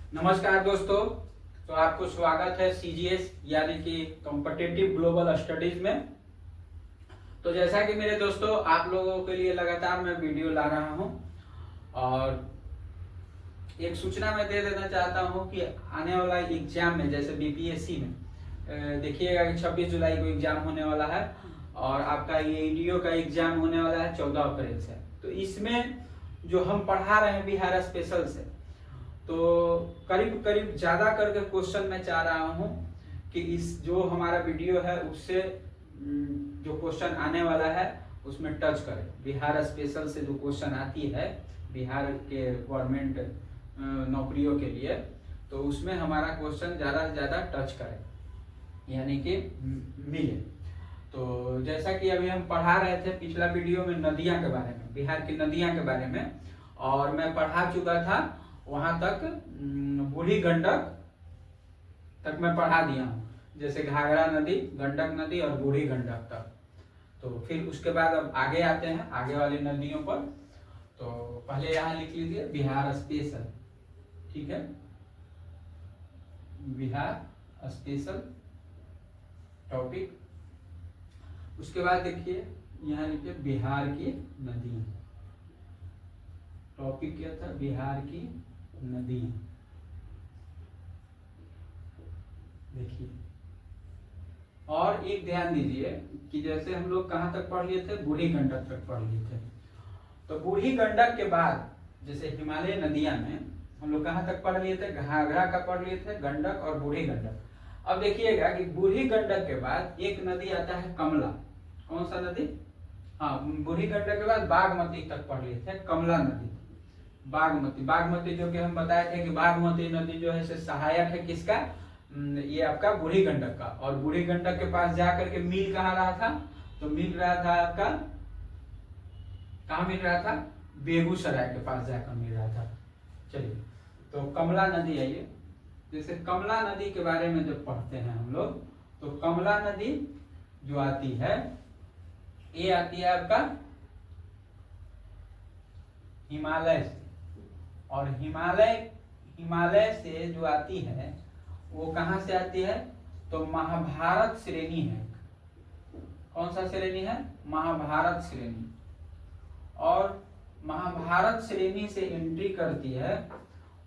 नमस्कार दोस्तों। तो आपको स्वागत है सीजीएस यानी कि कॉम्पिटिटिव ग्लोबल स्टडीज में। तो जैसा कि मेरे दोस्तों आप लोगों के लिए लगातार मैं वीडियो ला रहा हूं और एक सूचना मैं दे देना चाहता हूं कि आने वाला एग्जाम में जैसे बीपीएससी में देखिएगा कि 26 जुलाई को एग्जाम होने वाला है और आपका ये ईडीओ का एग्जाम होने वाला है 14 अप्रैल से। तो इसमें जो हम पढ़ा रहे हैं बिहार स्पेशल से, तो करीब करीब ज्यादा करके क्वेश्चन मैं चाह रहा हूं कि इस जो हमारा वीडियो है उससे जो क्वेश्चन आने वाला है उसमें टच करें। बिहार स्पेशल से जो क्वेश्चन आती है बिहार के गवर्नमेंट नौकरियों के लिए, तो उसमें हमारा क्वेश्चन ज्यादा से ज्यादा टच करे यानी कि मिले। तो जैसा कि अभी हम पढ़ा रहे थे पिछला वीडियो में नदियां के बारे में, बिहार की नदियां के बारे में, और मैं पढ़ा चुका था वहां तक बूढ़ी गंडक तक मैं पढ़ा दिया हूँ, जैसे घाघरा नदी, गंडक नदी और बूढ़ी गंडक तक। तो फिर उसके बाद अब आगे आते हैं आगे वाली नदियों पर। तो पहले यहाँ लिख लीजिए बिहार स्पेशल, ठीक है, बिहार स्पेशल टॉपिक। उसके बाद देखिए यहाँ लिखिए बिहार की नदियां। टॉपिक क्या था? बिहार की नदियां। देखिए और एक ध्यान दीजिए कि जैसे हम लोग कहाँ तक पढ़ लिए थे, बूढ़ी गंडक तक पढ़ लिए थे। तो बूढ़ी गंडक के बाद जैसे हिमालय नदियां में हम लोग कहाँ तक पढ़ लिए थे, घाघरा का पढ़ लिए थे, गंडक और बूढ़ी गंडक। अब देखिएगा कि बूढ़ी गंडक के बाद एक नदी आता है कमला। कौन सा नदी? हाँ, बूढ़ी गंडक के बाद बागमती तक पढ़ लिए थे, कमला नदी, बागमती। बागमती जो कि हम बताए थे कि बागमती नदी जो है से सहायक है किसका? ये आपका बूढ़ी गंडक का। और बूढ़ी गंडक के पास जाकर के मिल कहाँ रहा था? तो मिल रहा था आपका, कहाँ मिल रहा था? बेगूसराय के पास जाकर मिल रहा था। चलिए, तो कमला नदी है ये। जैसे कमला नदी के बारे में जब पढ़ते हैं हम लोग, तो कमला नदी जो आती है ये आती है आपका हिमालय से, और हिमालय से जो आती है वो कहां से आती है? तो महाभारत श्रेणी है। कौन सा श्रेणी है? महाभारत श्रेणी। और महाभारत श्रेणी से एंट्री करती है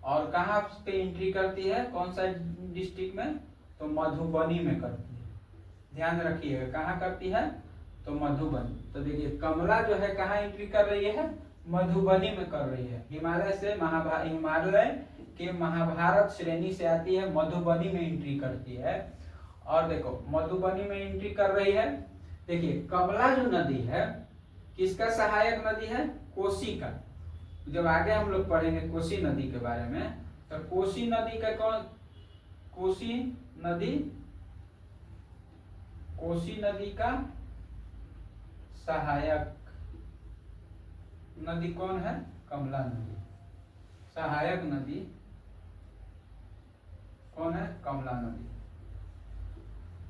और कहां पे एंट्री करती है? कौन सा डिस्ट्रिक्ट में? तो मधुबनी में करती है। ध्यान रखिएगा कहां करती है? तो मधुबनी। तो देखिए कमला जो है कहां एंट्री कर रही है? मधुबनी में कर रही है। हिमालय से हिमालय के महाभारत श्रेणी से आती है, मधुबनी में एंट्री करती है। और देखो मधुबनी में एंट्री कर रही है। देखिए कमला जो नदी है किसका सहायक नदी है? कोसी का। जब आगे हम लोग पढ़ेंगे कोसी नदी के बारे में, तो कोसी नदी का कौन? कोसी नदी का सहायक नदी कौन है? कमला नदी। सहायक नदी कौन है? कमला नदी।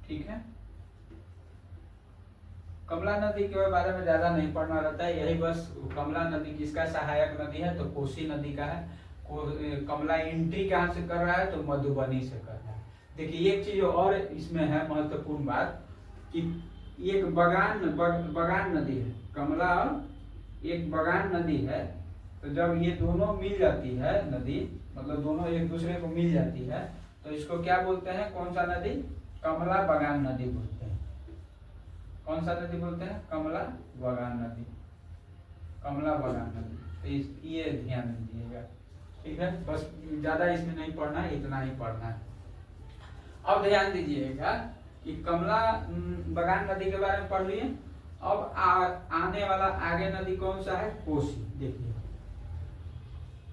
ठीक है, कमला नदी के बारे में ज्यादा नहीं पढ़ना रहता है, यही बस कमला नदी किसका सहायक नदी है? तो कोसी नदी का है। कमला एंट्री कहां से कर रहा है? तो मधुबनी से कर रहा है। देखिए एक चीज और इसमें है महत्वपूर्ण बात कि एक बगान नदी है, कमला और एक बगान नदी है। तो जब ये दोनों मिल जाती है नदी, मतलब दोनों एक दूसरे को मिल जाती है, तो इसको क्या बोलते हैं? कौन सा नदी? कमला बगान नदी बोलते हैं। कौन सा नदी बोलते हैं? कमला बगान नदी। कमला बगान नदी। तो ये ध्यान दीजिएगा, ठीक है। बस ज्यादा इसमें नहीं पढ़ना है, इतना ही पढ़ना है। अब ध्यान दीजिएगा कि कमला बगान नदी के बारे में पढ़ लिए। अब आने वाला आगे नदी कौन सा है? कोसी। देखिए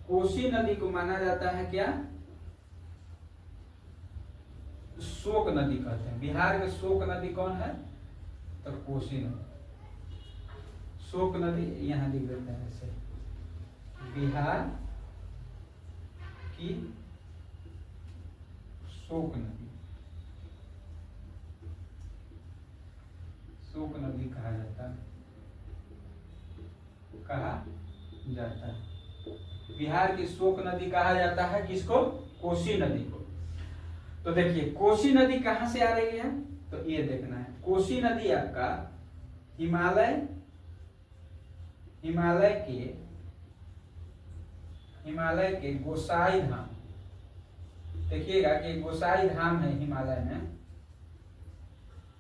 कोसी नदी को माना जाता है क्या? शोक नदी कहते हैं। बिहार के शोक नदी कौन है? तो कोसी नदी। शोक नदी यहां लिख देते हैं ऐसे, बिहार की शोक नदी। शोक नदी कहा जाता है। बिहार की शोक नदी कहा जाता है किसको? कोसी नदी को। तो देखिए कोसी नदी कहां से आ रही है, तो ये देखना है। कोसी नदी आपका हिमालय के गोसाई धाम, देखिएगा कि गोसाई धाम है हिमालय में,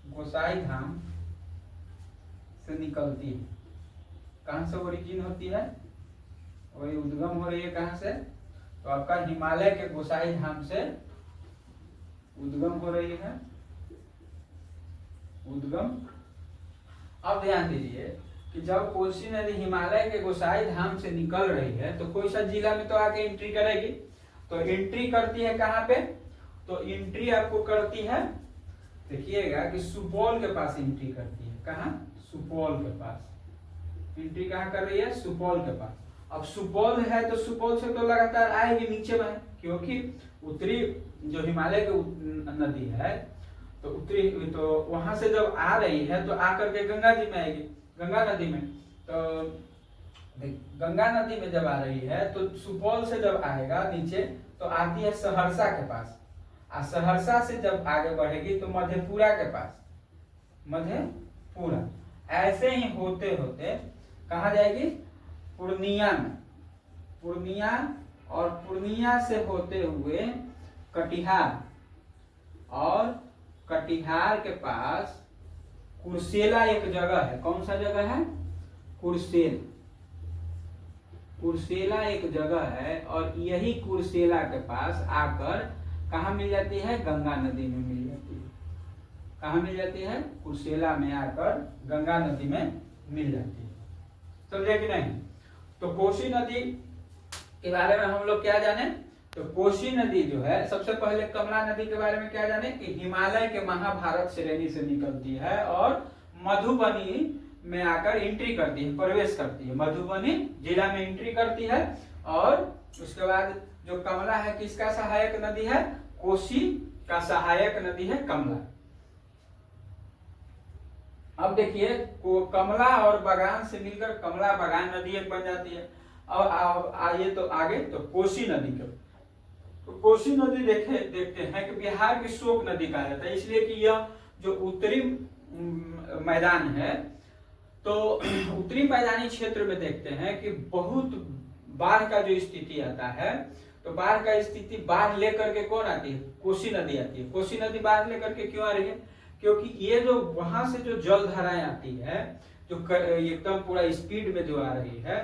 गोसाई धाम से निकलती है। कहां से ओरिजिन होती है? वही उद्गम हो रही है कहां से? तो आपका हिमालय के गोसाई धाम से उद्गम हो रही है, उद्गम। अब ध्यान दीजिए कि जब कोसी नदी हिमालय के गोसाई धाम से निकल रही है तो कोई सा जिला में तो आके एंट्री करेगी। तो एंट्री करती है कहां पे? तो एंट्री आपको करती है, देखिएगा कि सुपौल के पास एंट्री करती है। कहां? सुपौल के पास एंट्री कहां कर रही है? सुपौल के पास। अब सुपौल है तो सुपौल से तो लगातार आएगी नीचे में, क्योंकि उत्तरी जो हिमालय की नदी है तो उत्तरी, तो वहां से जब आ रही है तो आकर के गंगा जी में आएगी, गंगा नदी में। तो गंगा नदी में जब आ रही है तो सुपौल से जब आएगा नीचे तो आती है सहरसा के पास, और सहरसा से जब आगे बढ़ेगी तो मधेपुरा के पास, मधेपुरा। ऐसे ही होते होते कहा जाएगी? पूर्णिया में, पूर्णिया, और पूर्णिया से होते हुए कटिहार, और कटिहार के पास कुर्सेला एक जगह है। कौन सा जगह है? कुर्सेल, कुर्सेला एक जगह है, और यही कुर्सेला के पास आकर कहा मिल जाती है? गंगा नदी में मिल जाती है। कहा मिल जाती है? कुर्सेला में आकर गंगा नदी में मिल जाती है। समझे कि नहीं? तो कोसी नदी के बारे में हम लोग क्या जाने? तो कोसी नदी जो है, सबसे पहले कमला नदी के बारे में क्या जाने कि हिमालय के महाभारत श्रेणी से निकलती है और मधुबनी में आकर एंट्री करती है, प्रवेश करती है, मधुबनी जिला में एंट्री करती है। और उसके बाद जो कमला है किसका सहायक नदी है? कोसी का सहायक नदी है कमला। अब देखिए कमला और बगान से मिलकर कमला बगान नदी एक बन जाती है। अब आइए तो आगे तो कोसी नदी के, तो कोसी नदी देखते हैं कि बिहार की शोक नदी कहा जाता है, इसलिए कि यह जो उत्तरी मैदान है, तो उत्तरी मैदानी क्षेत्र में देखते हैं कि बहुत बाढ़ का जो स्थिति आता है, तो बाढ़ का स्थिति, बाढ़ लेकर के कौन आती है? कोसी नदी आती है। कोसी नदी बाढ़ लेकर के क्यों आ रही है? क्योंकि ये जो वहां से जो जल धाराएं आती है, जो एकदम पूरा स्पीड में जो आ रही है,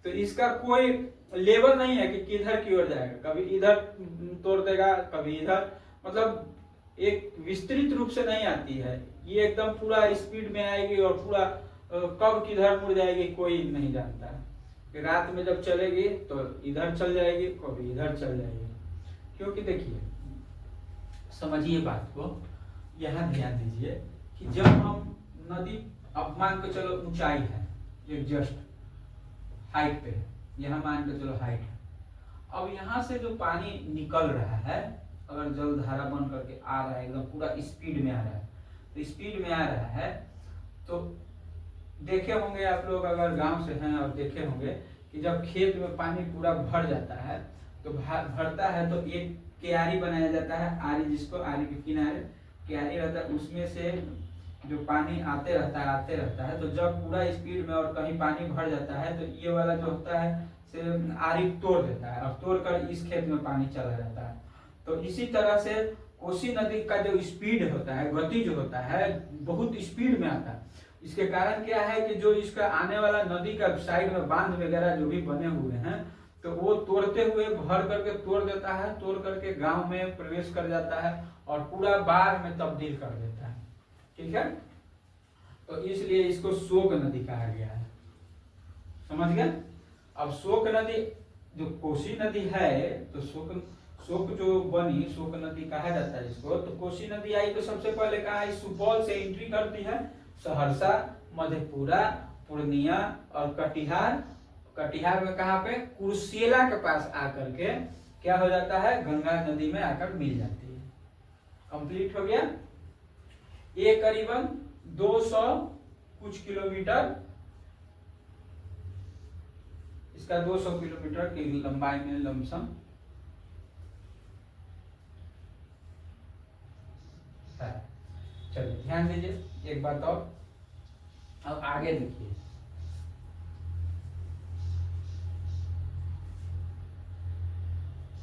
तो इसका कोई लेवल नहीं है कि किधर की ओर जाएगा, कभी इधर तोड़ देगा, कभी इधर, मतलब एक विस्तृत रूप से नहीं आती है। ये एकदम पूरा स्पीड में आएगी और पूरा कब किधर मुड़ जाएगी कोई नहीं जानता है। कि रात में जब चलेगी तो इधर चल जाएगी, कभी इधर चल जाएगी। क्योंकि देखिए समझिए बात को, यहाँ ध्यान दीजिए कि जब हम नदी, अब मान के चलो ऊंचाई है, ये जस्ट हाइट पे है, यहाँ मान के चलो हाइट है। अब यहाँ से जो पानी निकल रहा है, अगर जलधारा बन करके आ रहा है, एकदम पूरा स्पीड में आ रहा है, तो स्पीड में आ रहा है, तो देखे होंगे आप लोग अगर गांव से हैं और देखे होंगे कि जब खेत में पानी पूरा भर जाता है, तो भरता है तो एक क्यारी बनाया जाता है, आरी, जिसको आरी के किनारे क्यारी रहता है, उसमें से जो पानी आते रहता है। तो जब पूरा स्पीड में और कहीं पानी भर जाता है तो ये वाला जो होता है से आरी तोड़ देता है और तोड़कर इस खेत में पानी चला जाता है। तो इसी तरह से कोसी नदी का जो स्पीड होता है, गति जो होता है, बहुत स्पीड में आता है। इसके कारण क्या है कि जो इसका आने वाला नदी का साइड में बांध वगैरह जो भी बने हुए हैं, तो वो तोड़ते हुए भर करके तोड़ देता है, तोड़ करके गांव में प्रवेश कर जाता है और पूरा बाढ़ में तब्दील कर देता है। ठीक है, तो इसलिए इसको शोक नदी कहा गया है। समझ गए? अब शोक नदी जो कोसी नदी है, तो शोक जो बनी, शोक नदी कहा जाता है इसको। तो कोसी नदी आई तो सबसे पहले कहा सुपौल से एंट्री करती है, सहरसा, मधेपुरा, पूर्णिया और कटिहार। कटिहार में कहाँ पे? कुर्सेला के पास आकर के क्या हो जाता है? गंगा नदी में आकर मिल जाती है। कंप्लीट हो गया। ये करीबन 200 कुछ किलोमीटर इसका 200 किलोमीटर की लंबाई में लमसम है। चलिए ध्यान दीजिए एक बात और। अब आगे देखिए,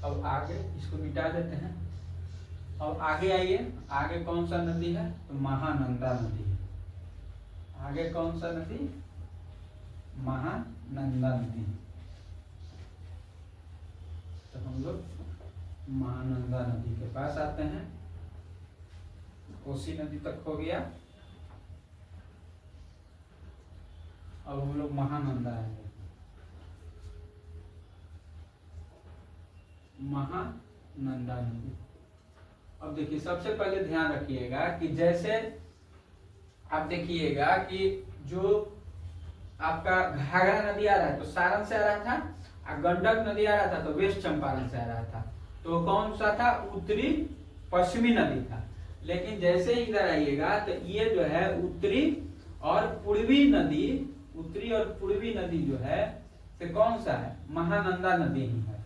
अब आगे इसको मिटा देते हैं। अब आगे आइए, आगे कौन सा नदी है? तो महानंदा नदी है। आगे कौन सा नदी? महानंदा नदी। तो हम लोग महानंदा नदी के पास आते हैं। कोसी नदी तक हो गया। अब हम लोग महानंदा आएंगे। महानंदा नदी। अब देखिए सबसे पहले ध्यान रखिएगा कि जैसे आप देखिएगा कि जो आपका घाघरा नदी आ रहा है तो सारण से आ रहा था, और गंडक नदी आ रहा था तो वेस्ट चंपारण से आ रहा था। तो कौन सा था? उत्तरी पश्चिमी नदी था। लेकिन जैसे इधर आइएगा तो ये जो है उत्तरी और पूर्वी नदी, उत्तरी और पूर्वी नदी जो है तो कौन सा है? महानंदा नदी ही है।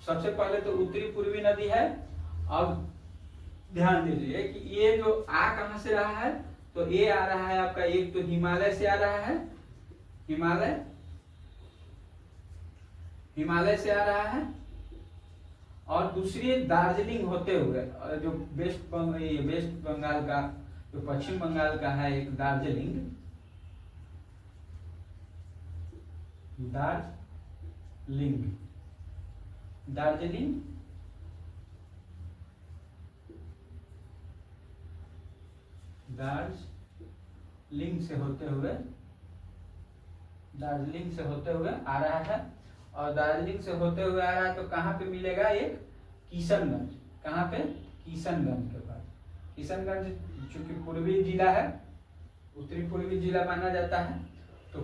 सबसे पहले तो उत्तरी पूर्वी नदी है। अब ध्यान दीजिए कि ये जो कहां से रहा है? तो ये आ रहा है आपका, एक तो हिमालय से आ रहा है, हिमालय से आ रहा है, और दूसरी दार्जिलिंग होते हुए जो वेस्ट बंगाल का, जो पश्चिम बंगाल का है एक दार्जिलिंग, दार्जिलिंग से होते हुए आ रहा है। और दार्जिलिंग से होते हुए आ रहा है तो कहाँ पे मिलेगा? एक किशनगंज। कहाँ पे? किशनगंज के पास। किशनगंज चूंकि पूर्वी जिला है, उत्तरी पूर्वी जिला माना जाता है, तो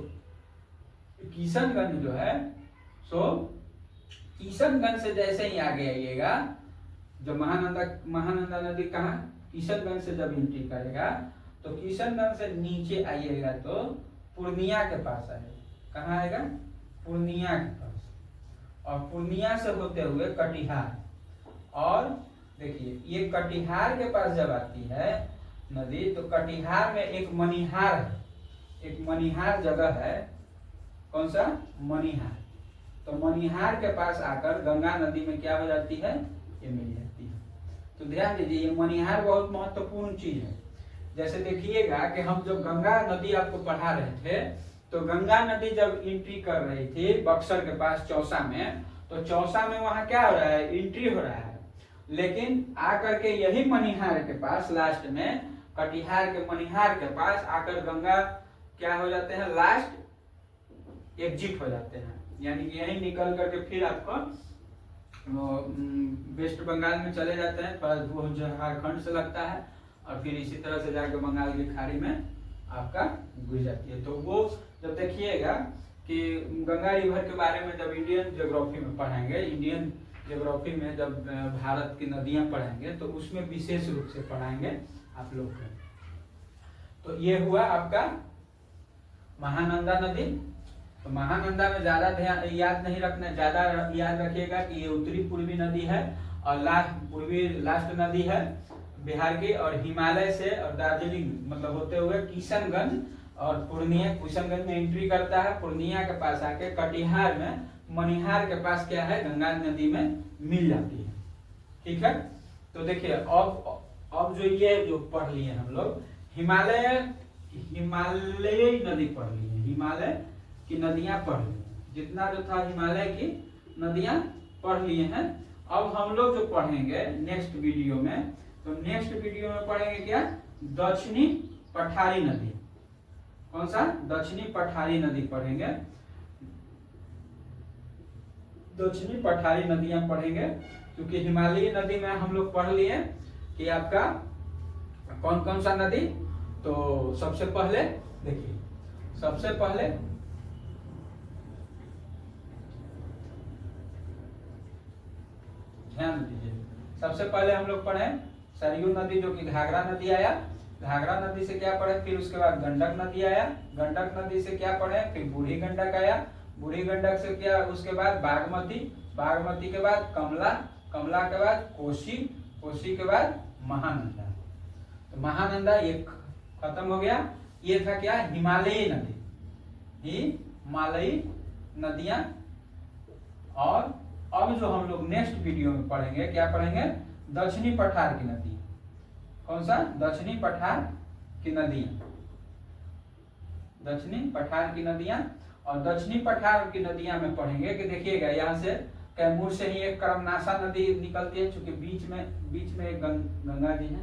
किशनगंज जो है, सो किशनगंज से जैसे ही आगे आइएगा, जो महानंदा नदी कहाँ? किशनगंज से जब एंट्री करेगा तो किशनगंज से नीचे आइएगा तो पूर्णिया के पास आएगा। कहाँ आएगा? पूर्णिया के पास। और पूर्णिया से होते हुए कटिहार, और देखिए ये कटिहार के पास जब आती है नदी तो कटिहार में एक मनिहार है, एक मनिहार जगह है। कौन सा? मनिहार। तो मनिहार के पास आकर गंगा नदी में क्या हो जाती है? ये मिल जाती है। तो ध्यान दीजिए ये मनिहार बहुत महत्वपूर्ण चीज है। जैसे देखिएगा कि हम जब गंगा नदी आपको पढ़ा रहे थे तो गंगा नदी जब एंट्री कर रही थी बक्सर के पास चौसा में, तो चौसा में वहां क्या हो रहा है? एंट्री हो रहा है। लेकिन आकर के यही मनिहार के पास लास्ट में, कटिहार के मनिहार के पास आकर गंगा क्या हो जाते हैं? लास्ट एग्जिट हो जाते हैं। यानी कि यही निकल करके फिर आपको वेस्ट बंगाल में चले जाते हैं, थोड़ा वो झारखंड से लगता है, और फिर इसी तरह से जाकर बंगाल की खाड़ी में आपका घुस जाती है। तो वो जब देखिएगा कि गंगा रिवर के बारे में जब इंडियन ज्योग्राफी में पढ़ाएंगे, इंडियन ज्योग्राफी में जब भारत की नदियां पढ़ाएंगे तो उसमें विशेष रूप से पढ़ाएंगे आप लोग को। तो ये हुआ आपका महानंदा नदी। तो महानंदा में ज्यादा ध्यान याद नहीं रखना, ज्यादा याद रखिएगा कि ये उत्तरी पूर्वी नदी है और लास्ट नदी है बिहार की, और हिमालय से और दार्जिलिंग मतलब होते हुए किशनगंज और पूर्णिया, किशनगंज में एंट्री करता है, पूर्णिया के पास आके कटिहार में मनिहार के पास क्या है? गंगा नदी में मिल जाती है। ठीक है। तो देखिए अब जो ये जो पढ़ लिए हम लोग हिमालयी नदी पढ़ ली है, हिमालय की नदियां पढ़ ली, जितना जो था हिमालय की नदियां पढ़ लिए हैं। अब हम लोग जो पढ़ेंगे नेक्स्ट वीडियो में, तो नेक्स्ट वीडियो में पढ़ेंगे क्या? दक्षिणी पठारी नदी। कौन सा? दक्षिणी पठारी नदी पढ़ेंगे। दक्षिणी पठारी नदियां पढ़ेंगे, क्योंकि हिमालयी नदी में हम लोग पढ़ लिए कि आपका कौन कौन सा नदी। तो सबसे पहले देखिए, सबसे पहले ध्यान दीजिए, सबसे पहले हम लोग पढ़े सरयू नदी जो कि घाघरा नदी आया, घाघरा नदी से क्या पढ़े, फिर उसके बाद गंडक नदी आया, गंडक नदी से क्या पढ़े, फिर बूढ़ी गंडक आया, बूढ़ी गंडक से क्या, उसके बाद बागमती, बागमती के बाद कमला, कमला के बाद कोसी, कोसी के बाद महानंदा। तो महानंदा ये खत्म हो गया। ये था क्या, हिमालयी नदी, हिमालयी नदियां। और अब जो हम लोग नेक्स्ट वीडियो में पढ़ेंगे, क्या पढ़ेंगे, दक्षिणी पठार की नदी। कौन सा, दक्षिणी पठार की नदियां, दक्षिणी पठार की नदियां। और दक्षिणी पठार की नदियां में पढ़ेंगे कि देखिएगा यहाँ से कैमूर से ही एक कर्मनाशा नदी निकलती है, चूंकि बीच में एक गंगा जी है,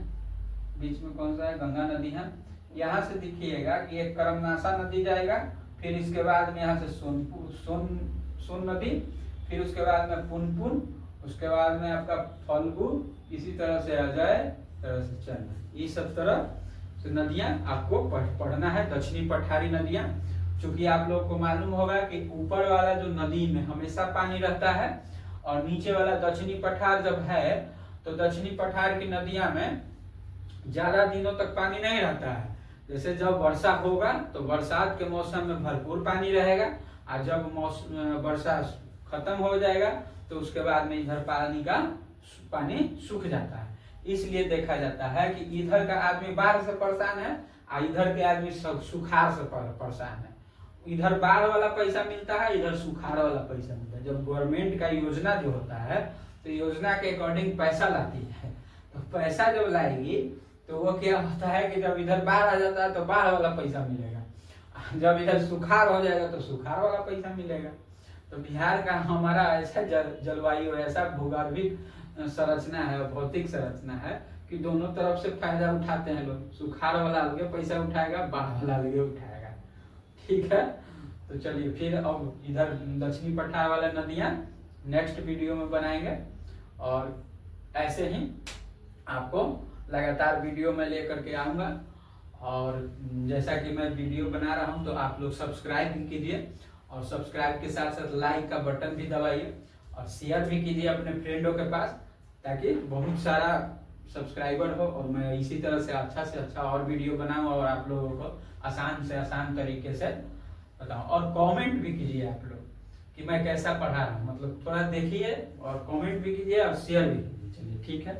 बीच में कौन सा है, गंगा नदी है। यहाँ से देखिएगा कि एक कर्मनाशा नदी जाएगा, फिर इसके बाद में यहाँ से सोन नदी, फिर उसके बाद में पुनपुन, उसके बाद में आपका फल्गु, इसी तरह से अजय, तरह से चंद्र, ये सब तरह से नदियां आपको पढ़ना है, दक्षिणी पठारी नदियां। चूंकि आप लोगों को मालूम होगा कि ऊपर वाला जो नदी में हमेशा पानी रहता है और नीचे वाला दक्षिणी पठार जब है, तो दक्षिणी पठार की नदियां में ज्यादा दिनों तक पानी नहीं रहता है। जैसे जब वर्षा होगा तो बरसात के मौसम में भरपूर पानी रहेगा, और जब वर्षा खत्म हो जाएगा तो उसके बाद में इधर पानी सूख जाता है। इसलिए देखा जाता है कि इधर का आदमी बाढ़ से परेशान है और इधर के आदमी सुखाड़ से परेशान है। इधर बाढ़ वाला पैसा मिलता है, इधर सुखाड़ वाला पैसा मिलता है। जब गवर्नमेंट का योजना जो होता है तो योजना के अकॉर्डिंग पैसा लाती है, तो पैसा जब लाएगी तो वो क्या होता है कि जब इधर बाढ़ आ जाता है तो बाढ़ वाला पैसा मिलेगा, जब इधर सुखाड़ हो जाएगा तो सुखाड़ वाला पैसा मिलेगा। तो बिहार का हमारा ऐसा जलवायु, ऐसा भूगर्भिक संरचना है, भौतिक संरचना है कि दोनों तरफ से फायदा उठाते हैं लोग। सुखाड़ वाला अलगे पैसा उठाएगा, बाढ़ वाला अलगे उठाएगा। ठीक है, तो चलिए फिर अब इधर दक्षिणी पठार वाला नदियां नेक्स्ट वीडियो में बनाएंगे, और ऐसे ही आपको लगातार वीडियो में लेकर के आऊंगा। और जैसा कि मैं वीडियो बना रहा हूं तो आप लोग सब्सक्राइब भी कीजिए, और सब्सक्राइब के साथ साथ लाइक का बटन भी दबाइए, और शेयर भी कीजिए अपने फ्रेंडों के पास, ताकि बहुत सारा सब्सक्राइबर हो और मैं इसी तरह से अच्छा और वीडियो बनाऊं और आप लोगों को आसान से आसान तरीके से बताऊं। और कमेंट भी कीजिए आप लोग कि मैं कैसा पढ़ा रहा हूं, मतलब थोड़ा देखिए और कमेंट भी कीजिए और शेयर भी कीजिए। चलिए ठीक है।